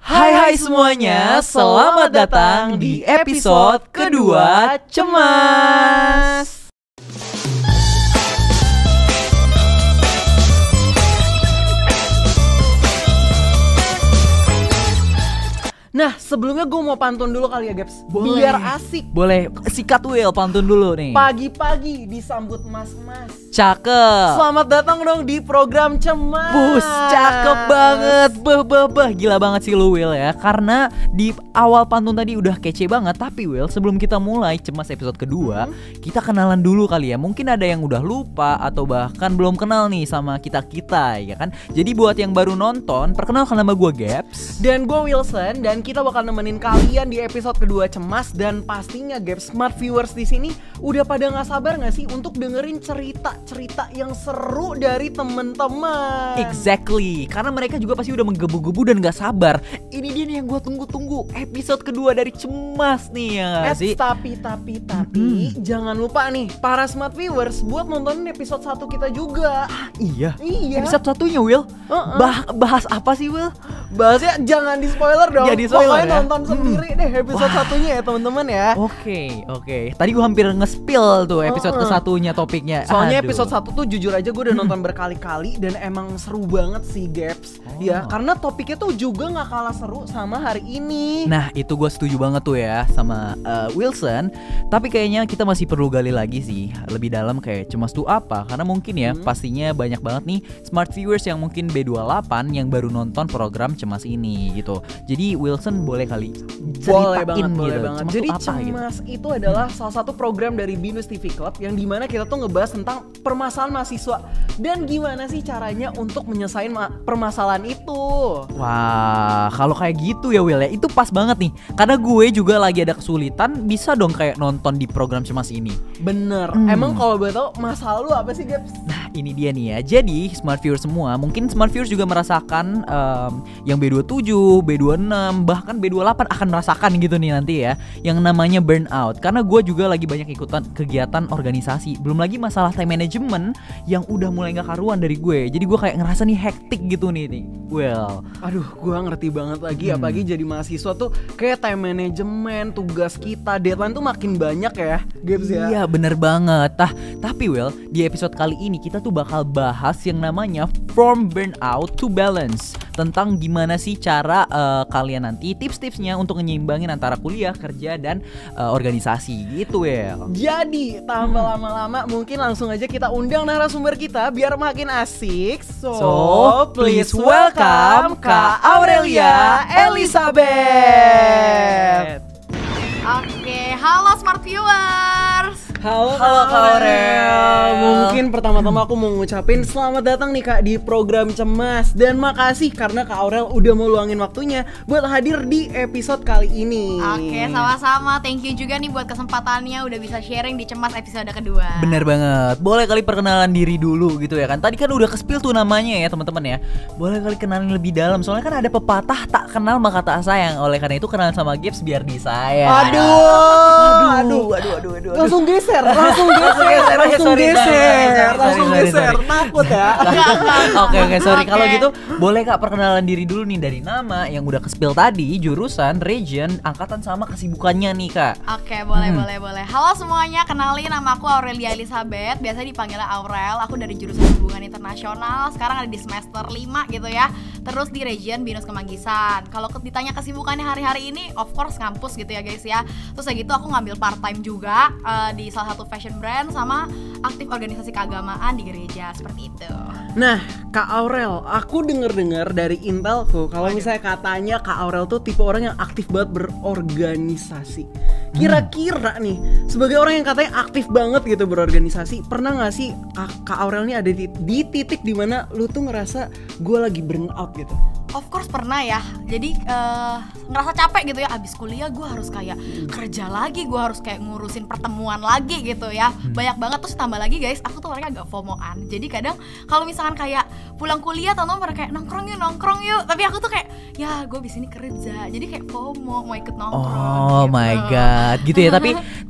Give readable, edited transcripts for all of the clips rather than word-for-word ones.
Hai semuanya, selamat datang di episode kedua Cemas. Nah, sebelumnya gue mau pantun dulu kali ya, Gaps. Boleh. Biar asik. Boleh, sikat Will, pantun dulu nih. Pagi-pagi disambut mas-mas. Cakep. Selamat datang dong di program Cemas. Bus, cakep banget. Gila banget sih lu Will ya. Karena di awal pantun tadi udah kece banget. Tapi Will, sebelum kita mulai Cemas episode kedua, kita kenalan dulu kali ya. Mungkin ada yang udah lupa atau bahkan belum kenal nih sama kita-kita, ya kan. Jadi buat yang baru nonton, perkenalkan nama gue Gaps. Dan gue Wilson, dan kita bakal nemenin kalian di episode kedua Cemas. Dan pastinya Gaps, smart viewers di sini udah pada nggak sabar nggak sih untuk dengerin cerita yang seru dari temen-temen. Exactly, karena mereka juga pasti udah menggebu-gebu dan gak sabar. Ini dia nih yang gue tunggu-tunggu, episode kedua dari Cemas nih ya gak sih? Tapi jangan lupa nih para smart viewers buat nontonin episode 1 kita juga. Iya. Episode Episode satunya Will. Bahas apa sih Will? bahasnya jangan di spoiler dong. Ya, di-spoiler Pokoknya ya? nonton sendiri deh episode satunya ya teman-teman ya. Oke. Tadi gue hampir nge-spill tuh episode ke-1-nya topiknya. Soalnya Aduh. episode 1 tuh jujur aja gue udah nonton berkali-kali dan emang seru banget sih Gaps. Ya karena topiknya tuh juga gak kalah seru sama hari ini. Nah itu gue setuju banget tuh ya sama Wilson. Tapi kayaknya kita masih perlu gali lagi sih lebih dalam kayak Cemas tuh apa. Karena mungkin ya pastinya banyak banget nih smart viewers yang mungkin B28 yang baru nonton program Cemas ini gitu. Jadi Wilson boleh kali ceritain boleh gitu. banget. Cemas Jadi tuh apa gitu. Cemas itu adalah salah satu program dari Binus TV Club yang dimana kita tuh ngebahas tentang permasalahan mahasiswa dan gimana sih caranya untuk menyelesaikan permasalahan itu. Wah, kalau kayak gitu ya Will ya, itu pas banget nih. Karena gue juga lagi ada kesulitan, bisa dong kayak nonton di program Cemas ini. Bener. Emang kalau boleh tau masalah lu apa sih Gaps? Nah ini dia nih ya. Jadi smart viewers semua, mungkin smart viewers juga merasakan yang B27, B26, bahkan B28 akan merasakan gitu nih nanti ya, yang namanya burnout. Karena gue juga lagi banyak ikutan kegiatan organisasi. Belum lagi masalah time management yang udah mulai gak karuan dari gue. Jadi gue kayak ngerasa nih hektik gitu nih. Well, Aduh, gue ngerti banget lagi. Apalagi jadi mahasiswa tuh kayak time management, tugas kita, deadline tuh makin banyak ya Gaps ya. Iya bener banget. Tapi Will, di episode kali ini kita tuh bakal bahas yang namanya From Burnout to Balance. Tentang gimana sih cara kalian nanti tips-tipsnya untuk menyeimbangin antara kuliah, kerja, dan organisasi gitu Will. Jadi tambah lama-lama mungkin langsung aja kita undang narasumber kita biar makin asik. So please welcome Kak Aurelia Elizabeth. Oke, halo smart viewers. Halo Kak Aurel. Mungkin pertama-tama aku mau ngucapin selamat datang nih Kak di program Cemas. Dan makasih karena Kak Aurel udah mau luangin waktunya buat hadir di episode kali ini. Oke, sama-sama. Thank you juga nih buat kesempatannya udah bisa sharing di Cemas episode kedua. Bener banget. Boleh kali perkenalan diri dulu gitu ya kan. Tadi kan udah ke-spill tuh namanya ya teman-teman ya. Boleh kali kenalin lebih dalam. Soalnya kan ada pepatah tak kenal maka tak sayang. Oleh karena itu kenalan sama Gibbs biar disayang. Aduh. Langsung geser. Takut ya. Oke, sorry. Oke. Kalau gitu boleh Kak perkenalan diri dulu nih dari nama yang udah ke-spill tadi, jurusan, region, angkatan sama kesibukannya nih Kak. Oke, boleh. Halo semuanya, kenalin nama aku Aurelia Elizabeth. Biasa dipanggilnya Aurel. Aku dari jurusan hubungan internasional. Sekarang ada di semester 5 gitu ya. Terus di region Binus Kemanggisan. Kalau ditanya kesibukannya hari-hari ini, of course ngampus gitu ya guys ya. Terus kayak gitu aku ngambil part time juga di salah satu fashion brand sama aktif organisasi keagamaan di gereja seperti itu. Nah, Kak Aurel, aku denger dari intelku kalau misalnya katanya Kak Aurel tuh tipe orang yang aktif banget berorganisasi. Kira-kira nih, sebagai orang yang katanya aktif banget gitu berorganisasi, pernah gak sih Kak Aurel nih ada di titik dimana lu tuh ngerasa gue lagi burnout gitu? Of course pernah ya. Jadi ngerasa capek gitu ya. Abis kuliah gue harus kayak kerja lagi, gue harus kayak ngurusin pertemuan lagi gitu ya. Banyak banget. Terus tambah lagi guys, aku tuh orangnya agak FOMO-an. Jadi kadang kalau misalkan kayak pulang kuliah tau mereka kayak nongkrong yuk. Tapi aku tuh kayak ya gue abis ini kerja, jadi kayak FOMO mau ikut nongkrong. Oh gitu. my god, gitu ya.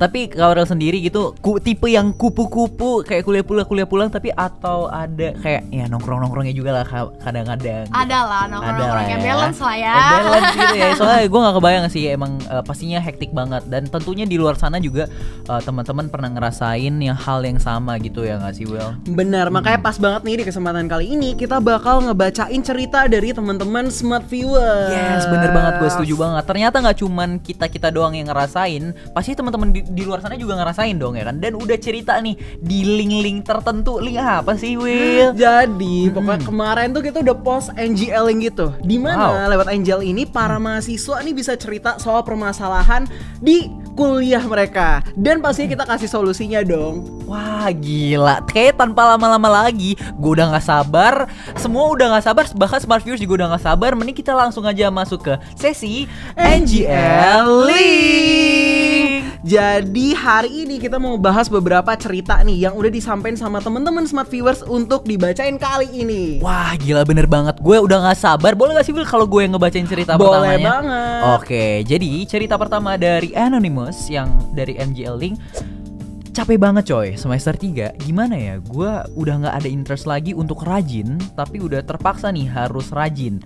Tapi Kak Aurel sendiri gitu, tipe yang kupu-kupu kayak kuliah pulang, tapi atau ada kayak ya nongkrongnya juga lah kadang-kadang. Ada lah nongkrong yang balance lah ya. Balance gitu ya. Soalnya gue nggak kebayang sih, emang pastinya hektik banget, dan tentunya di luar sana juga teman-teman pernah ngerasain yang hal yang sama gitu ya nggak sih, Will? Benar, makanya pas banget nih di kesempatan kali ini kita bakal ngebacain cerita dari teman-teman Smart Viewers. Yes, bener banget, gue setuju banget. Ternyata nggak cuman kita doang yang ngerasain, pasti teman-teman di luar sana juga ngerasain dong ya kan. Dan udah cerita nih di link-link tertentu. Link apa sih, Will? Jadi pokoknya kemarin tuh kita udah post NGL link gitu, dimana Wow. lewat NGL ini para mahasiswa nih bisa cerita soal permasalahan di kuliah mereka, dan pastinya kita kasih solusinya dong. Wah gila, kayak tanpa lama-lama lagi, gue udah gak sabar, semua udah gak sabar, bahkan Smart Viewers juga udah gak sabar. Mending kita langsung aja masuk ke sesi NGL Link. Jadi hari ini kita mau bahas beberapa cerita nih yang udah disampaikan sama teman-teman Smart Viewers untuk dibacain kali ini. Wah gila, bener banget, gue udah gak sabar. Boleh gak sih Will kalau gue yang ngebacain cerita Boleh pertamanya? banget. Oke, jadi cerita pertama dari Anonymous yang dari NGL Link. Capek banget coy, semester 3 gimana ya, gue udah gak ada interest lagi untuk rajin, tapi udah terpaksa nih harus rajin.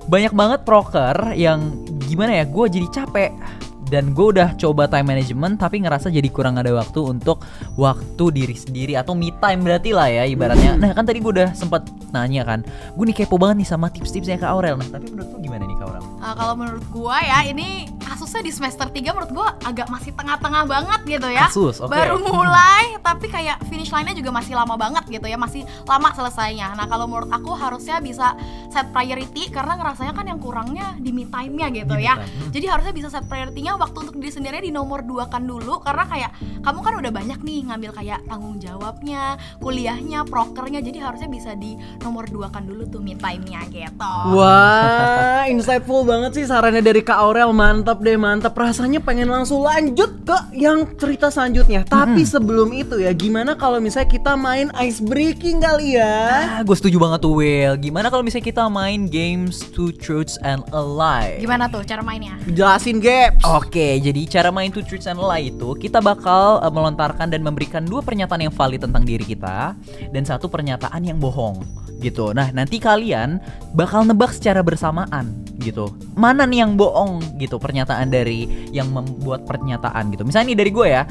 Banyak banget proker yang gimana ya, gue jadi capek. Dan gue udah coba time management tapi ngerasa jadi kurang ada waktu untuk waktu diri sendiri atau me time berarti lah ya ibaratnya. Nah kan tadi gue udah sempat nanya kan, gue nih kepo banget nih sama tips-tipsnya Kak Aurel. Nah tapi menurut lu gimana nih Kak Aurel? Kalau menurut gua ya, ini kasusnya di semester 3 menurut gua agak masih tengah-tengah banget gitu ya. Kasus, oke. Baru mulai tapi kayak finish line-nya juga masih lama banget gitu ya, masih lama selesainya. Nah kalau menurut aku harusnya bisa set priority, karena ngerasanya kan yang kurangnya di me time-nya gitu Di me ya. time. Jadi harusnya bisa set priority-nya waktu untuk diri sendiri di nomor 2 kan dulu, karena kayak kamu kan udah banyak nih ngambil kayak tanggung jawabnya, kuliahnya, prokernya, jadi harusnya bisa di nomor 2 kan dulu tuh me time-nya gitu. Wah, insightful banget sih sarannya dari Kak Aurel. Mantap deh, mantap. Rasanya pengen langsung lanjut ke yang cerita selanjutnya. Tapi sebelum itu ya, gimana kalau misalnya kita main ice breaking kali ya? Gue setuju banget tuh Will. Gimana kalau misalnya kita main games Two Truths and a Lie? Gimana tuh cara mainnya? Jelasin Gaps. Oke, jadi cara main Two Truths and a Lie itu kita bakal melontarkan dan memberikan 2 pernyataan yang valid tentang diri kita dan 1 pernyataan yang bohong gitu. Nah, nanti kalian bakal nebak secara bersamaan gitu. Mana nih yang bohong gitu, pernyataan dari yang membuat pernyataan gitu. Misalnya nih dari gue ya.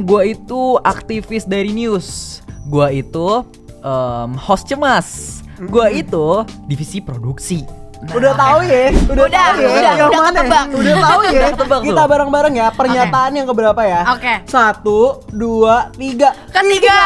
Gue itu aktivis dari news. Gue itu host cemas. Gue itu divisi produksi. Udah tahu ya? Udah tahu ya? Yang udah mana? ketebak. Udah tahu ya? Udah ketebak Kita tuh. bareng-bareng ya. Pernyataan yang keberapa ya? Oke. 1, 2, 3. Ketiga.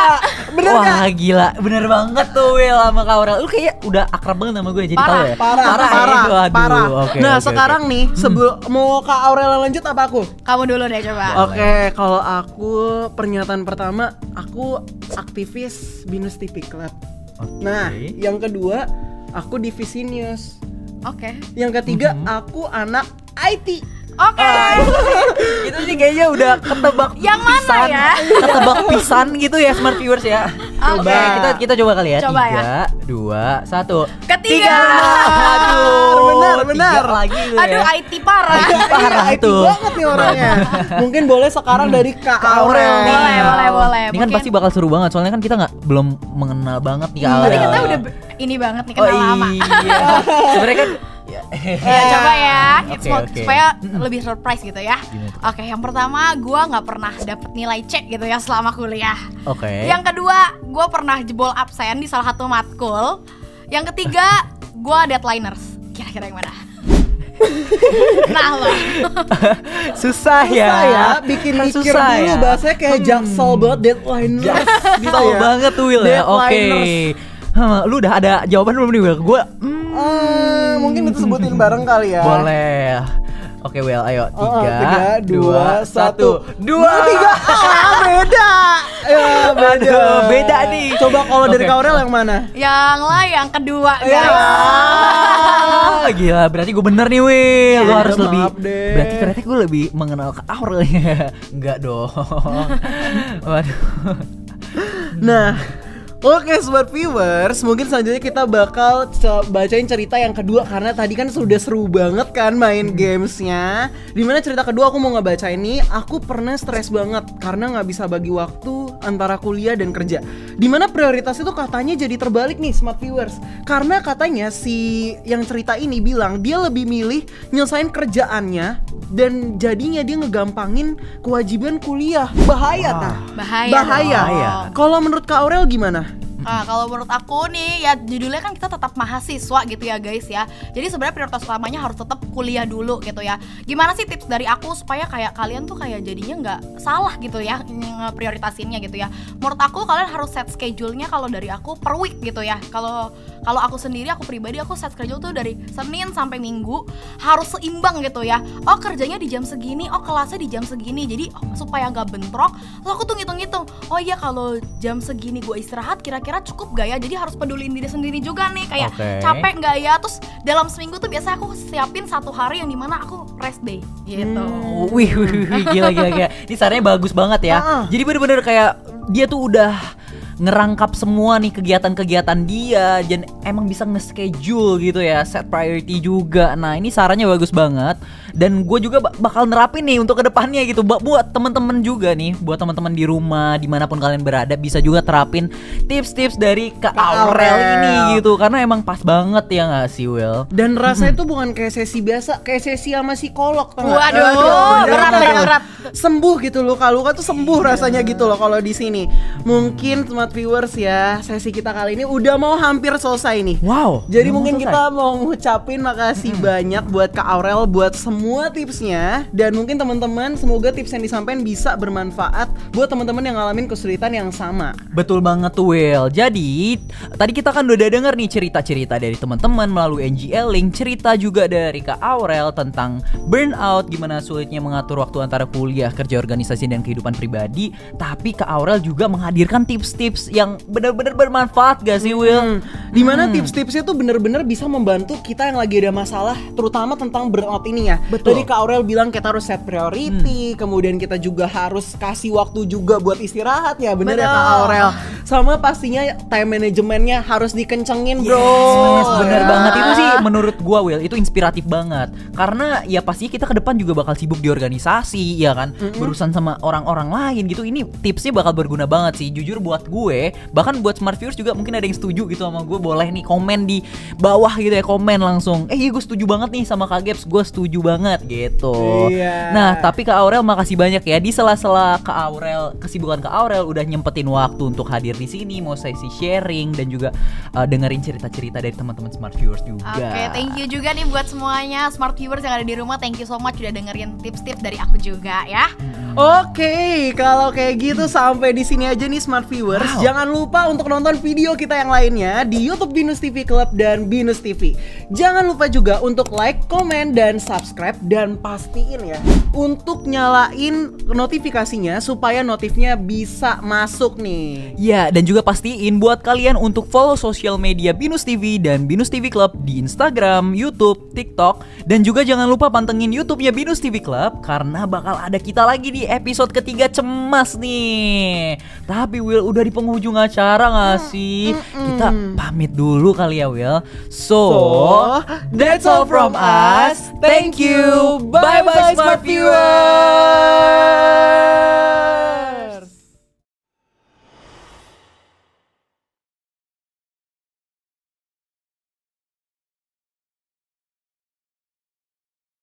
Bener Wah gak? gila, bener banget tuh Will sama Kak Aurel. Lu kayak udah akrab banget sama gue, jadi Parah, tahu ya. Parah. ya? Waduh, oke, Nah, oke, sekarang oke. nih, sebelum mau Kak Aurel lanjut apa aku? Kamu dulu deh coba. Oke, kalau aku pernyataan pertama, aku aktivis Binus TV Club. Oke. Nah, yang kedua, aku divisi news. Oke. Yang ketiga, aku anak IT. Oke. Itu sih kayaknya udah ketebak Yang mana pisan, ya? ketebak pisan gitu ya Smart Viewers ya. Oke. Coba kita coba kali ya. Coba ya. 3, 2, 1. Ketiga. Aduh, Benar. 3 lagi tuh Aduh, ya. IT parah. Parah IT tuh. banget nih orangnya. Mungkin boleh sekarang dari Kak Aurel nih. Boleh. Ini kan Mungkin- pasti bakal seru banget, soalnya kan kita belum mengenal banget nih Kak Iya. Aurel. Tadi kita udah ini banget nih Oh kenal lama. iya. Sebenarnya kan Ya, coba ya, Oke, oke. supaya lebih surprise gitu ya. Gimana tuh? Oke, yang pertama gue nggak pernah dapet nilai C gitu ya selama kuliah. Oke. Yang kedua, gue pernah jebol absen di salah satu matkul. Yang ketiga, gue deadliners. Kira-kira yang mana? Nah lo. Susah ya. Susah ya, bikin Kan mikir susah dulu, ya. bahasanya kayak jaksel banget, deadline. Tahu banget tuh Will ya. Oke. Lu udah ada jawaban belum nih Will? Gue Mungkin itu sebutin bareng kali ya. boleh. Oke Will, ayo 3, 2, 1. 2, 3. Beda. Ya, beda. Aduh, beda nih. Coba kalau dari Oke. Kak Aurel yang mana? Yang lah yang kedua Ya. guys. Ah, gila, berarti gue bener nih Will. Lu Ya, harus maaf lebih. deh. Berarti ternyata gue lebih mengenal Kak Aurel ya. Enggak dong. Waduh. Nah, Oke Smart Viewers, mungkin selanjutnya kita bakal bacain cerita yang kedua. Karena tadi kan sudah seru banget kan main gamesnya. Dimana cerita kedua aku mau ngebacain nih. Aku pernah stres banget karena gak bisa bagi waktu antara kuliah dan kerja. Dimana prioritas itu katanya jadi terbalik nih Smart Viewers. Karena katanya si yang cerita ini bilang dia lebih milih nyelesain kerjaannya, dan jadinya dia ngegampangin kewajiban kuliah. Bahaya tak? Bahaya. Kalau menurut Kak Aurel gimana? Kalau menurut aku nih ya judulnya kan kita tetap mahasiswa gitu ya guys ya. Jadi sebenarnya prioritas utamanya harus tetap kuliah dulu gitu ya. Gimana sih tips dari aku supaya kayak kalian tuh kayak jadinya nggak salah gitu ya ngeprioritasinnya gitu ya. Menurut aku kalian harus set schedule-nya kalau dari aku per week gitu ya. Kalau aku sendiri, aku pribadi aku set schedule tuh dari Senin sampai Minggu harus seimbang gitu ya. Oh kerjanya di jam segini, oh kelasnya di jam segini. Jadi supaya nggak bentrok, lalu aku tuh ngitung-ngitung. Oh iya kalau jam segini gue istirahat kira-kira cukup gak ya? Jadi harus peduliin diri sendiri juga nih. Kayak capek gak ya? Terus dalam seminggu tuh biasanya aku siapin 1 hari yang dimana aku rest day gitu. Wih, gila. Ini sarannya bagus banget ya. Jadi bener-bener kayak dia tuh udah ngerangkap semua nih kegiatan-kegiatan dia dan emang bisa nge-schedule gitu ya, set priority juga. Nah ini sarannya bagus banget dan gue juga bakal nerapin nih untuk kedepannya gitu. Buat temen-temen juga nih, buat temen-temen di rumah dimanapun kalian berada bisa juga terapin tips-tips dari Kak Aurel ini gitu, karena emang pas banget ya nggak sih Will? Dan rasanya tuh bukan kayak sesi biasa, kayak sesi sama psikolog. Waduh, berat. Sembuh gitu loh, kalau luka tuh sembuh rasanya gitu loh kalau di sini. Mungkin Smart Viewers ya, sesi kita kali ini udah mau hampir selesai nih. Wow. Jadi mungkin kita mau ngucapin makasih banyak buat Kak Aurel buat semua tipsnya, dan mungkin teman-teman semoga tips yang disampaikan bisa bermanfaat buat teman-teman yang ngalamin kesulitan yang sama. Betul banget tuh Will. Jadi tadi kita kan udah denger nih cerita-cerita dari teman-teman melalui NGL Link, cerita juga dari Kak Aurel tentang burnout, gimana sulitnya mengatur waktu antara kuliah, kerja, organisasi dan kehidupan pribadi. Tapi Kak Aurel juga menghadirkan tips-tips yang benar-benar bermanfaat gak sih Will? Dimana tips-tipsnya tuh benar-benar bisa membantu kita yang lagi ada masalah, terutama tentang burnout ini ya. Betul. Tadi Kak Aurel bilang kita harus set priority, kemudian kita juga harus kasih waktu juga buat istirahat ya, bener ya Kak Aurel. Sama pastinya time manajemennya harus dikencengin bro. Bener banget, itu sih menurut gua Will, itu inspiratif banget. Karena ya pasti kita ke depan juga bakal sibuk di organisasi ya kan, berurusan sama orang-orang lain gitu. Ini tipsnya bakal berguna banget sih, jujur buat gue. Bahkan buat Smart Viewers juga mungkin ada yang setuju gitu sama gue, boleh nih komen di bawah gitu ya, komen langsung iya gue setuju banget nih sama Kak Gaps, gue setuju banget gitu. Nah tapi Kak Aurel makasih banyak ya, di sela-sela Kak Aurel, kesibukan Kak Aurel udah nyempetin waktu untuk hadir di sini, mau sesi sharing dan juga dengerin cerita-cerita dari teman-teman Smart Viewers juga. Oke, thank you juga nih buat semuanya Smart Viewers yang ada di rumah. Thank you so much udah dengerin tips-tips dari aku juga ya. Oke, kalau kayak gitu sampai di sini aja nih Smart Viewers. Jangan lupa untuk nonton video kita yang lainnya di YouTube Binus TV Club dan Binus TV. Jangan lupa juga untuk like, komen, dan subscribe, dan pastiin ya untuk nyalain notifikasinya supaya notifnya bisa masuk nih. Ya, dan juga pastiin buat kalian untuk follow sosial media Binus TV dan Binus TV Club di Instagram, YouTube, TikTok, dan juga jangan lupa pantengin YouTube-nya Binus TV Club karena bakal ada kita lagi di episode ketiga cemas nih. Tapi Will, udah di penghujung acara gak sih? Kita pamit dulu kali ya Will. So, that's all from us. Thank you. Bye-bye Smart Viewers.